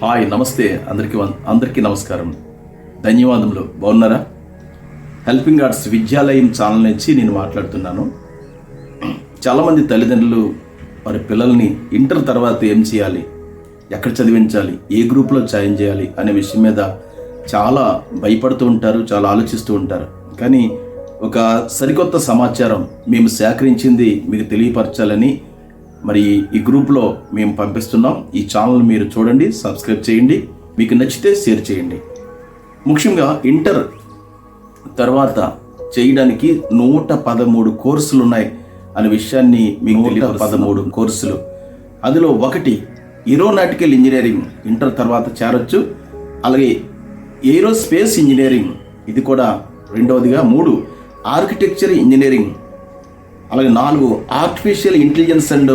Hi, నమస్తే. అందరికీ నమస్కారం, ధన్యవాదములు. బాగున్నారా? హెల్పింగ్ ఆర్ట్స్ విద్యాలయం ఛానల్ నుంచి నేను మాట్లాడుతున్నాను. చాలామంది తల్లిదండ్రులు వారి పిల్లల్ని ఇంటర్ తర్వాత ఏం చేయాలి, ఎక్కడ చదివించాలి, ఏ గ్రూప్లో జాయిన్ చేయాలి అనే విషయం మీద చాలా భయపడుతూ ఉంటారు, చాలా ఆలోచిస్తూ ఉంటారు. కానీ ఒక సరికొత్త సమాచారం మేము సేకరించింది మీకు తెలియపరచాలని మరి ఈ గ్రూప్లో మేము పంపిస్తున్నాం. ఈ ఛానల్ మీరు చూడండి, సబ్స్క్రైబ్ చేయండి, మీకు నచ్చితే షేర్ చేయండి. ముఖ్యంగా ఇంటర్ తర్వాత చేయడానికి 113 కోర్సులు ఉన్నాయి అనే విషయాన్ని మీకు 113 కోర్సులు. అందులో ఒకటి ఏరోనాటికల్ ఇంజనీరింగ్, ఇంటర్ తర్వాత చేరొచ్చు. అలాగే ఏరోస్పేస్ ఇంజనీరింగ్, ఇది కూడా రెండవదిగా. 3 ఆర్కిటెక్చర్ ఇంజనీరింగ్. అలాగే 4 artificial intelligence and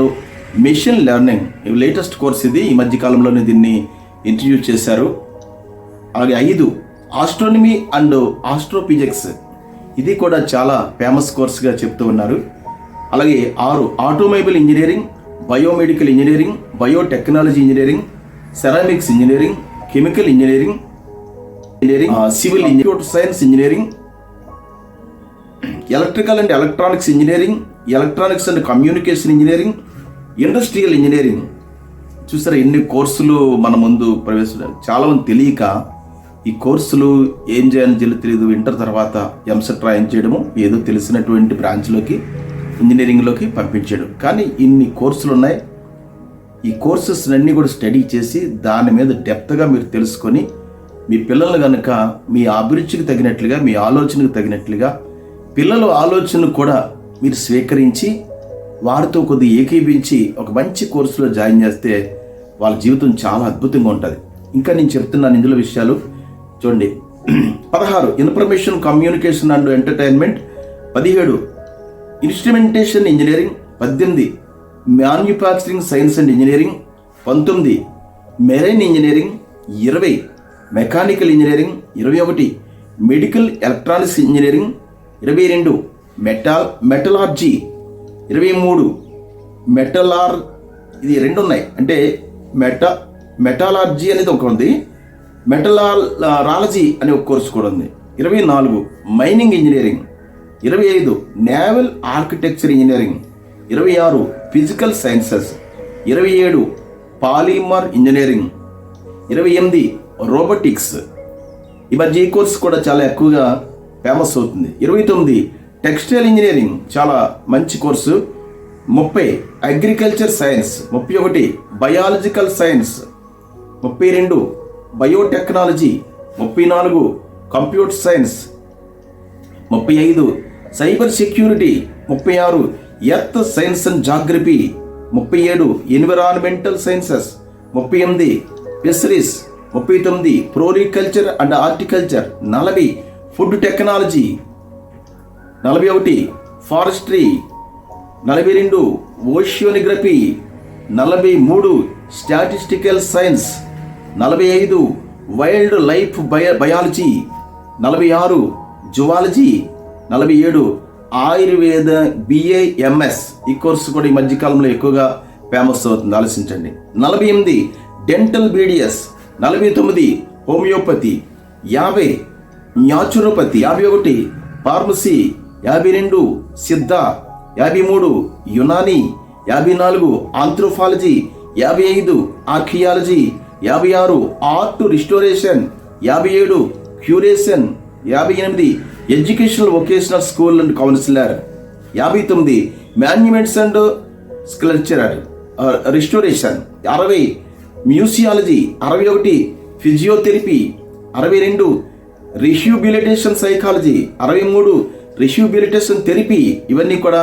machine learning, ఇవి లేటెస్ట్ కోర్స్. ఇది ఈ మధ్యకాలంలోనే దీన్ని ఇంట్రడ్యూస్ చేశారు. అలాగే 5 ఆస్ట్రోనమీ అండ్ ఆస్ట్రోఫిజిక్స్, ఇది కూడా చాలా ఫేమస్ కోర్సుగా చెప్తూ ఉన్నారు. అలాగే 6 automobile engineering, biomedical engineering, biotechnology engineering, ceramics engineering, chemical engineering, civil engineering, science engineering, electrical and electronics engineering, electronics and communication engineering, industrial engineering. చూసారా ఎన్ని కోర్సులు మన ముందు ప్రవేశించారు. చాలామంది తెలియక ఈ కోర్సులు ఏం చేయాలని తెలియదు. ఇంటర్ తర్వాత ఎంసెట్ రాయించేయడము, ఏదో తెలిసినటువంటి బ్రాంచ్లోకి ఇంజనీరింగ్లోకి పంపించడం. కానీ ఇన్ని కోర్సులు ఉన్నాయి. ఈ కోర్సెస్ అన్నీ కూడా స్టడీ చేసి దాని మీద డెప్త్గా మీరు తెలుసుకొని మీ పిల్లలు కనుక మీ అభిరుచికి తగినట్లుగా, మీ ఆలోచనకు తగినట్లుగా పిల్లల ఆలోచనను కూడా మీరు స్వీకరించి వారితో కొద్దిగా ఏకీభించి ఒక మంచి కోర్సులో జాయిన్ చేస్తే వాళ్ళ జీవితం చాలా అద్భుతంగా ఉంటుంది. ఇంకా నేను చెప్తున్నాను ఇందులో విషయాలు చూడండి. 16 information communication and entertainment, 17 instrumentation engineering, 18 manufacturing science and engineering, 19 marine engineering, 20 mechanical engineering, 21 medical electronics engineering, 22 metallurgy, 23 ఇది 2 ఉన్నాయి. అంటే మెటాలర్జీ అనేది ఒక ఉంది, మెటలాలజీ అనే ఒక కోర్సు కూడా ఉంది. 24 mining engineering, 25 naval architecture engineering, 26 physical sciences, 27 polymer engineering, 28 robotics. ఈ మధ్య ఈ కోర్సు కూడా చాలా ఎక్కువగా ఫేమస్ అవుతుంది. 29 టెక్స్టైల్ ఇంజనీరింగ్, చాలా మంచి course. 30 agriculture science, 31 biological science, 32 biotechnology, 34 computer science, 35 cyber security, 36 earth science and geography, 37 environmental sciences, 38 fisheries, 39 floriculture and horticulture, 40 food technology, 41 forestry, 42 ఓషియోనిగ్రఫీ, 43 statistical science, 45 wild life biology, 46 zoology, 47 Ayurveda BAMS. ఈ course కూడా ఈ మధ్యకాలంలో ఎక్కువగా famous అవుతుంది, ఆలోచించండి. 48 dental BDS, 49 homeopathy, 50 naturopathy, 51 pharmacy, 52 Siddha, 53 Unani, 54 anthropology, 55 archaeology, 56 art restoration, 57 curation, 58 educational vocational school and counsellor, 59 monuments and sculptural restoration, 60 museology, 61 physiotherapy, 62 rehabilitation psychology, 63 rehabilitation therapy. ఇవన్నీ కూడా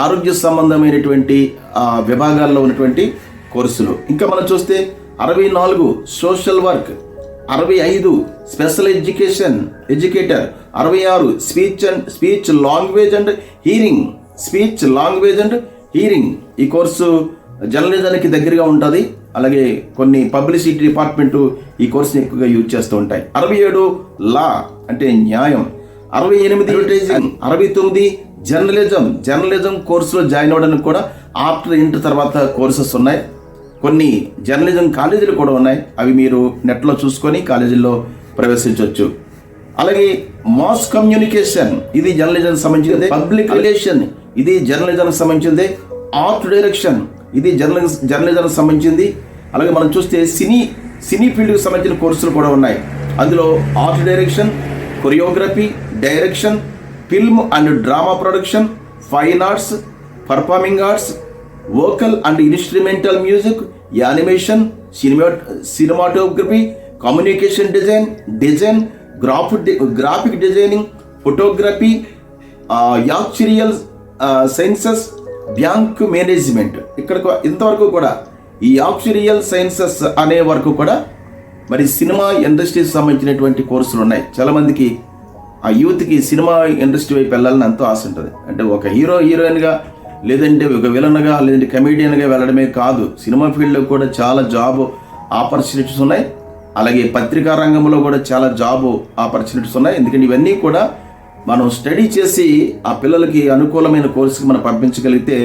ఆరోగ్య సంబంధమైనటువంటి విభాగాల్లో ఉన్నటువంటి కోర్సులు. ఇంకా మనం చూస్తే 64 social work, 65 special educator, 66 speech language and hearing. ఈ కోర్సు జర్నలిజానికి దగ్గరగా ఉంటుంది. అలాగే కొన్ని పబ్లిసిటీ డిపార్ట్మెంటు ఈ కోర్సుని ఎక్కువగా యూజ్ చేస్తూ ఉంటాయి. 67 లా అంటే న్యాయం, 68 అడ్వర్టైజింగ్, 69 జర్నలిజం కోర్సులో జాయిన్ అవ్వడానికి కూడా ఆఫ్టర్ ఇంటర్ తర్వాత కోర్సెస్ ఉన్నాయి. కొన్ని జర్నలిజం కాలేజీలు కూడా ఉన్నాయి. అవి మీరు నెట్లో చూసుకొని కాలేజీల్లో ప్రవేశించవచ్చు. అలాగే మాస్ కమ్యూనికేషన్, ఇది జర్నలిజం సంబంధించింది. పబ్లిక్ రిలేషన్, ఇది జర్నలిజం సంబంధించింది. ఆర్ట్ డైరెక్షన్, ఇది జర్నలిజం సంబంధించింది. అలాగే మనం చూస్తే సినీ ఫీల్డ్కి సంబంధించిన కోర్సులు కూడా ఉన్నాయి. అందులో art direction, choreography, direction, film and drama production, fine arts, performing arts, vocal and instrumental music, animation, cinematography, communication design, graphic designing, photography, actuarial sciences, bank management. ఇంతవరకు కూడా ఈ యాక్చురియల్ సైన్సెస్ అనే వరకు కూడా మరి సినిమా ఇండస్ట్రీకి సంబంధించినటువంటి కోర్సులు ఉన్నాయి. చాలామందికి ఆ యూత్కి సినిమా ఇండస్ట్రీ వైపు వెళ్ళాలని ఎంతో ఆశ ఉంటుంది. అంటే ఒక హీరోయిన్గా, లేదంటే ఒక విలన్గా, లేదంటే కమెడియన్గా వెళ్ళడమే కాదు, సినిమా ఫీల్డ్లో కూడా చాలా జాబ్ ఆపర్చునిటీస్ ఉన్నాయి. అలాగే పత్రికా రంగంలో కూడా చాలా జాబ్ ఆపర్చునిటీస్ ఉన్నాయి. ఎందుకంటే ఇవన్నీ కూడా మనం స్టడీ చేసి ఆ పిల్లలకి అనుకూలమైన కోర్సుకి మనం పంపించగలిగితే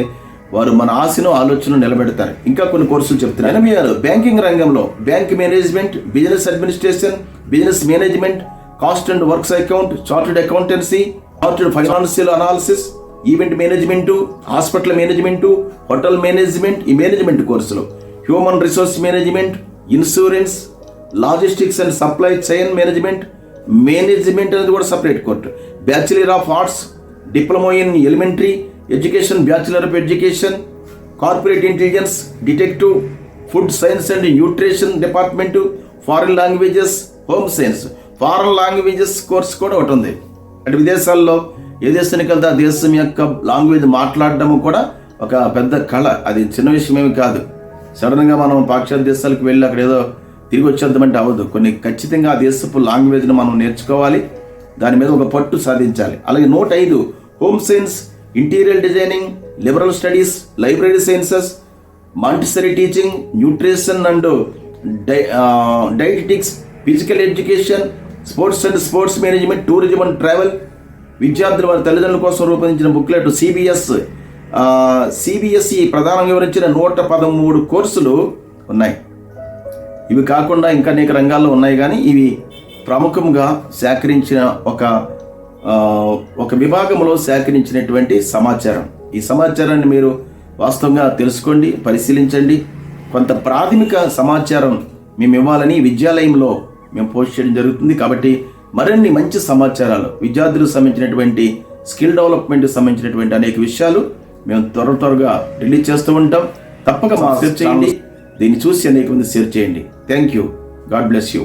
వారు మన ఆశను ఆలోచనను నిలబెడతారు. ఇంకా కొన్ని కోర్సులు చెప్తున్నారు. 86 బ్యాంకింగ్ రంగంలో bank management, business administration, business management, cost and works account, chartered accountancy, chartered financial analysis, event management, hospital management, hotel management, ఈ మేనేజ్మెంట్ కోర్సులు, human resource management, insurance, logistics and supply chain management అనేది కూడా separate course, bachelor of arts, diploma in elementary education, bachelor of education, corporate intelligence, detective, food science and nutrition department, foreign languages, home science, foreign languages course కూడా ఒకటి ఉంది. అంటే విదేశాల్లో ఏ దేశానికి వెళ్తే ఆ దేశం యొక్క లాంగ్వేజ్ మాట్లాడడం కూడా ఒక పెద్ద కళ. అది చిన్న విషయం ఏమి కాదు. సడన్గా మనం పాశ్చాత్య దేశాలకు వెళ్ళి అక్కడ ఏదో తిరిగి వచ్చేద్దామంటే అవ్వదు. కొన్ని ఖచ్చితంగా ఆ దేశపు లాంగ్వేజ్ను మనం నేర్చుకోవాలి, దాని మీద ఒక పట్టు సాధించాలి. అలాగే 105 home science, interior designing, liberal studies, library sciences, Montessori teaching, nutrition and dietetics, physical education, sports and sports management, tourism and travel. విద్యార్థులు వారి తల్లిదండ్రుల కోసం రూపొందించిన బుక్లెట్ సిబిఎస్ఈ ప్రధానంగా వివరించిన 113 కోర్సులు ఉన్నాయి. ఇవి కాకుండా ఇంకా అనేక రంగాల్లో ఉన్నాయి, కానీ ఇవి ప్రముఖంగా సేకరించిన ఒక విభాగంలో సేకరించినటువంటి సమాచారం. ఈ సమాచారాన్ని మీరు వాస్తవంగా తెలుసుకోండి, పరిశీలించండి. కొంత ప్రాథమిక సమాచారం మేము ఇవ్వాలని విద్యాలయంలో మేము పోస్ట్ చేయడం జరుగుతుంది. కాబట్టి మరిన్ని మంచి సమాచారాలు, విద్యార్థులకు సంబంధించినటువంటి స్కిల్ డెవలప్మెంట్కి సంబంధించినటువంటి అనేక విషయాలు మేము త్వరగా రిలీజ్ చేస్తూ ఉంటాం. తప్పక మా షేర్ చేయండి, దీన్ని చూసి అనేక మంది షేర్ చేయండి. Thank you. God bless you.